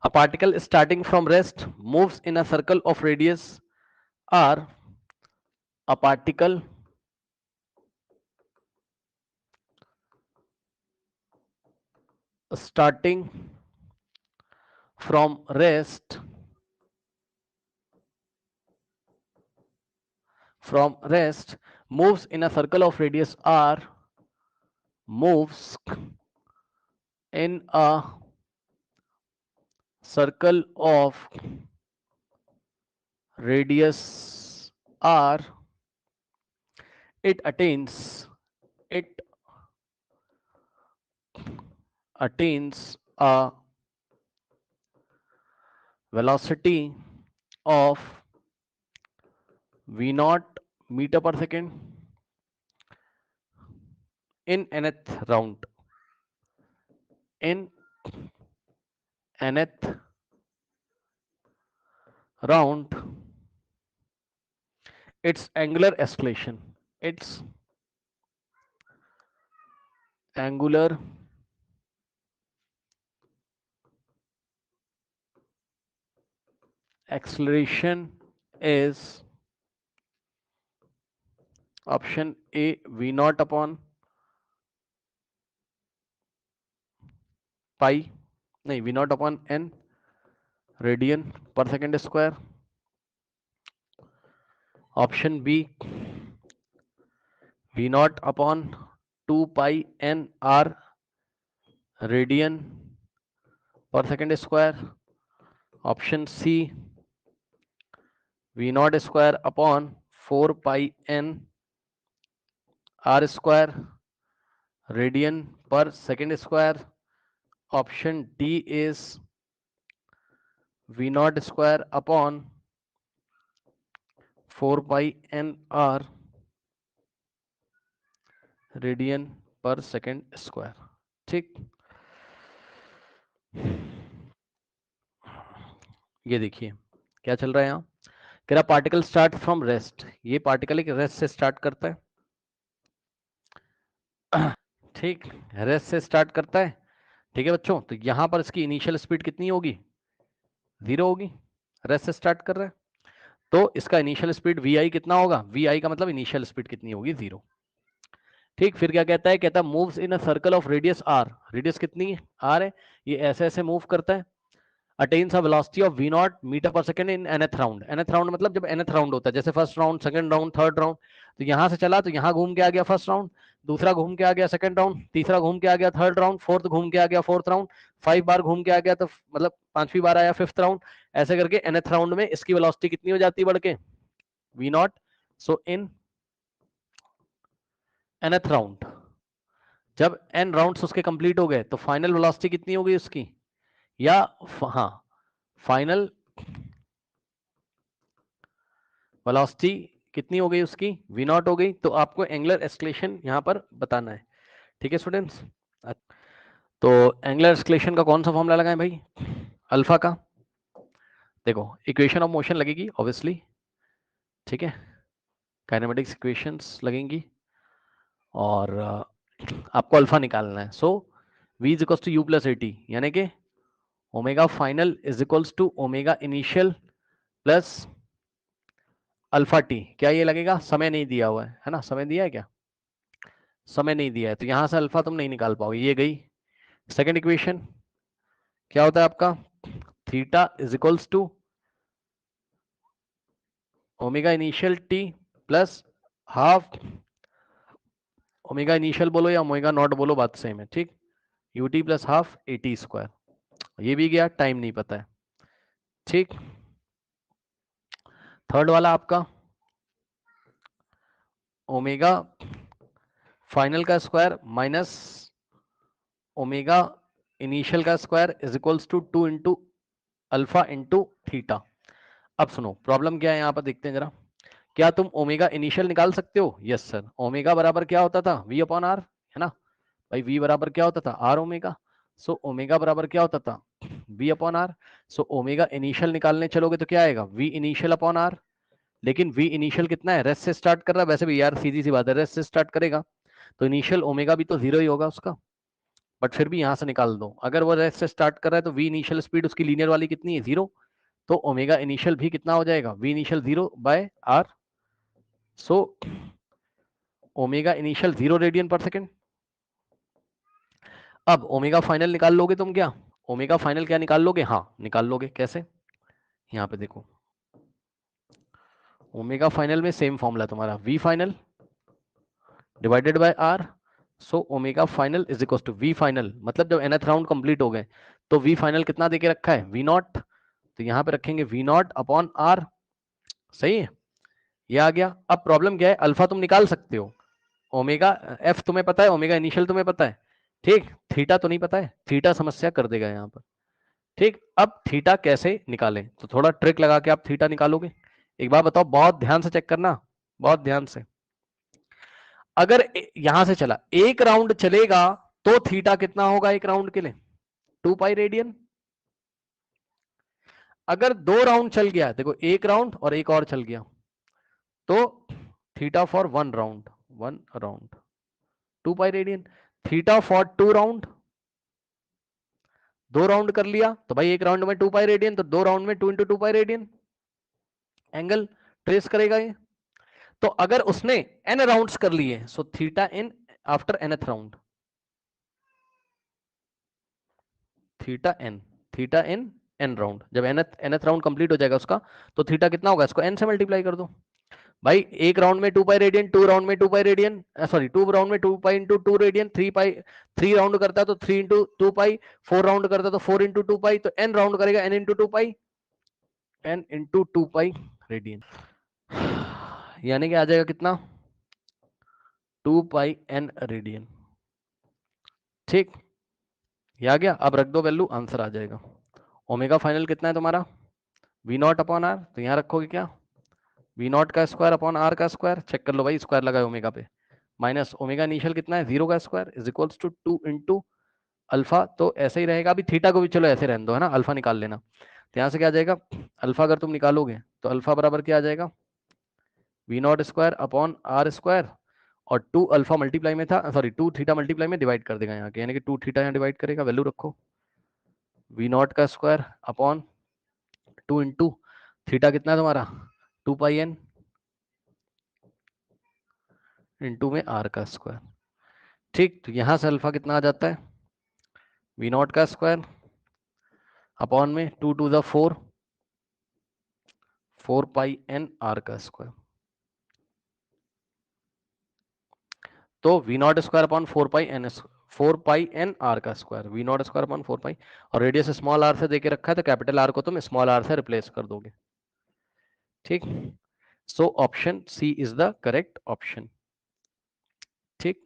A particle starting from rest moves in a circle of radius r. A particle starting from rest moves in a circle of radius r, moves in a circle of radius r. It attains a velocity of v naught meter per second in nth round. In nth round, its angular acceleration is option A v naught upon pi, नहीं v naught upon n radian पर second square. Option B v naught upon 2 pi n r radian पर second square. Option C v naught square upon 4 pi n r square radian पर second square. Option D is v naught square upon 4 pi n r radian पर second square. ठीक, ये देखिए क्या चल रहा है यहाँ. कह रहा पार्टिकल स्टार्ट फ्रॉम रेस्ट. ये पार्टिकल एक रेस्ट से स्टार्ट करता है. ठीक, रेस्ट से स्टार्ट करता है. ठीक है बच्चों, तो यहां पर इसकी इनिशियल स्पीड कितनी होगी? 0 होगी. रेस्ट से स्टार्ट कर रहा है तो इसका इनिशियल स्पीड वी आई कितना होगा? वी आई का मतलब इनिशियल स्पीड कितनी होगी? 0. ठीक, फिर क्या कहता है? कहता है moves in a circle of radius R. Radius कितनी है? आर है. ये ऐसे ऐसे मूव करता है. Attains a velocity of v naught metre per second in nth round. nth round मतलब जब nth राउंड होता है, जैसे first round, second round, third round. तो यहां से चला तो यहां घूम के आ गया फर्स्ट राउंड, दूसरा घूम के आ गया सेकंड राउंड, तीसरा घूम के आ गया थर्ड राउंड, फोर्थ घूम के आ गया फोर्थ राउंड, 5 बार घूम के आ गया तो मतलब 5वीं बार आया फिफ्थ राउंड. ऐसे करके nth राउंड में इसकी वेलोसिटी कितनी हो जाती है बढ़ के? v not. So in nth round जब n राउंड्स उसके कंप्लीट हो गए तो फाइनल वेलोसिटी कितनी होगी उसकी? या हाँ, फाइनल वेलोसिटी कितनी हो गई उसकी? v नॉट हो गई. तो आपको एंगुलर एक्सलेशन यहां पर बताना है. ठीक है स्टूडेंट्स. तो एंगुलर एक्सलेशन का कौन सा फॉर्मूला लगाएं भाई? अल्फा का. देखो इक्वेशन ऑफ मोशन लगेगी ऑब्वियसली. ठीक है, काइनेमेटिक्स इक्वेशंस लगेंगी और आपको अल्फा निकालना है. So v is equals to u plus a t, यानी कि omega final is equals to omega initial plus alpha t. क्या ये लगेगा? समय नहीं दिया हुआ है ना? समय दिया है क्या? समय नहीं दिया है तो यहां से अल्फा तुम नहीं निकाल पाओगे. ये गई सेकंड इक्वेशन. क्या होता है आपका? Theta is equals to omega initial t plus half omega initial बोलो या ओमेगा नॉट बोलो, बात सेम है. ठीक, u t plus half a t square. ये भी गया, टाइम नहीं पता है. ठीक, थर्ड वाला आपका ओमेगा फाइनल का स्क्वायर माइनस ओमेगा इनिशियल का square is equals to 2 into alpha into theta. अब सुनो प्रॉब्लम क्या है यहाँ पर देखते हैं जरा. क्या तुम ओमेगा इनिशियल निकाल सकते हो? Yes sir. ओमेगा बराबर क्या होता था? वी अपॉन आर, है ना भाई. वी बराबर क्या होता था? Are omega. सो ओमेगा बराबर क्या होता था? V upon R. So omega initial निकालने चलोगे तो क्या आएगा? V initial upon R. लेकिन वी इनिशियल कितना है? रेस्ट से स्टार्ट कर रहा है. वैसे भी यार सीधी सी बात है, रेस्ट से स्टार्ट करेगा तो इनिशियल ओमेगा भी तो 0 ही होगा उसका. बट फिर भी यहां से निकाल दो। अगर वो रेस्ट से स्टार्ट कर रहा है तो वी इनिशियल स्पीड उसकी लीनियर वाली कितनी है, 0, तो ओमेगा इनिशियल भी कितना हो जाएगा, v initial 0 by R. So omega initial 0 radian पर सेकेंड। अब ओमेगा फाइनल निकाल लोगे तुम क्या, ओमेगा फाइनल क्या निकाल लोगे, हाँ निकाल लोगे। कैसे, यहाँ पे देखो, ओमेगा फाइनल में सेम फॉर्मूला तुम्हारा v final divided by R. So omega final is equal to v final, मतलब जब nth राउंड कंप्लीट हो गए तो वी फाइनल कितना देके रखा है, वी नॉट, तो यहां पे रखेंगे वी नॉट अपॉन आर। सही है, ये आ गया। अब प्रॉब्लम क्या है, अल्फा तुम निकाल सकते हो, ओमेगा एफ तुम्हें पता है, ओमेगा इनिशियल तुम्हें पता है, ठीक, थीटा तो नहीं पता है, थीटा समस्या कर देगा यहाँ पर। ठीक, अब थीटा कैसे निकालें, तो थोड़ा ट्रिक लगा के आप थीटा निकालोगे। एक बार बताओ, बहुत ध्यान से चेक करना, बहुत ध्यान से। अगर यहां से चला, एक राउंड चलेगा तो थीटा कितना होगा एक राउंड के लिए, 2 पाई रेडियन। अगर 2 राउंड चल गया, देखो एक राउंड और एक और चल गया, तो theta for 1 round 2 pi radian. Theta for 2 round, 2 round कर लिया तो भाई एक राउंड में 2 पाई रेडियन, तो 2 राउंड में 2 into 2 pi radian angle trace करेगा ये। तो अगर उसने n राउंड्स कर लिए, so theta in after nth round, theta in n round, जब nth राउंड कंप्लीट हो जाएगा उसका, तो थीटा कितना होगा, इसको n से मल्टीप्लाई कर दो। भाई एक राउंड में 2 पाई रेडियन, 2 राउंड में 2 पाई रेडियन, सॉरी 2 राउंड में 2 पाई इंटू 2 रेडियन, 3 पाई, 3 राउंड करता है तो 3 इंटू 2 पाई, 4 राउंड करता है तो 4 इंटू 2 पाई, तो n राउंड करेगा n इंटू 2 पाई, n इंटू 2 पाई रेडियन, यानी कि आ जाएगा कितना, 2 पाई n रेडियन। ठीक, ये आ गया। अब रख दो वैल्यू, आंसर आ जाएगा। ओमेगा फाइनल कितना है तुम्हारा, वी नॉट अपॉन आर, तो यहाँ रखोगे क्या, वी नॉट का स्क्वायर अपॉन आर का स्क्वायर, चेक कर लो भाई, स्क्वायर लगा है ओमेगा पे, माइनस ओमेगा इनिशियल कितना है, 0 का square is equals to 2 into alpha, तो ऐसे ही रहेगा। अभी थीटा को भी चलो ऐसे रहने दो, है ना, अल्फा निकाल लेना। तो यहाँ से क्या आ जाएगा, अल्फा अगर तुम निकालोगे तो अल्फा बराबर क्या आ जाएगा, V naught square upon R square, और 2 अल्फा मल्टीप्लाई में था, सॉरी 2 थीटा मल्टीप्लाई में डिवाइड कर देगा यहाँ के, यानी कि 2 थीटा यहाँ डिवाइड करेगा, वैल्यू रखो, वी नॉट का स्क्वायर अपॉन 2 इंटू थीटा कितना है तुम्हारा, 2 पाई एन इंटू में आर का स्क्वायर। ठीक, तो यहां से अल्फा कितना आ जाता है, वी नॉट का स्क्वायर अपॉन में 2 to the 4, 4 pi n r का स्क्वायर, तो v naught square upon 4 pi n, 4 pi n r का square, v naught square upon 4 pi, और रेडियस स्मॉल आर से देके रखा है तो कैपिटल आर को तुम स्मॉल आर से रिप्लेस कर दोगे। ठीक, so option C is the correct option. ठीक,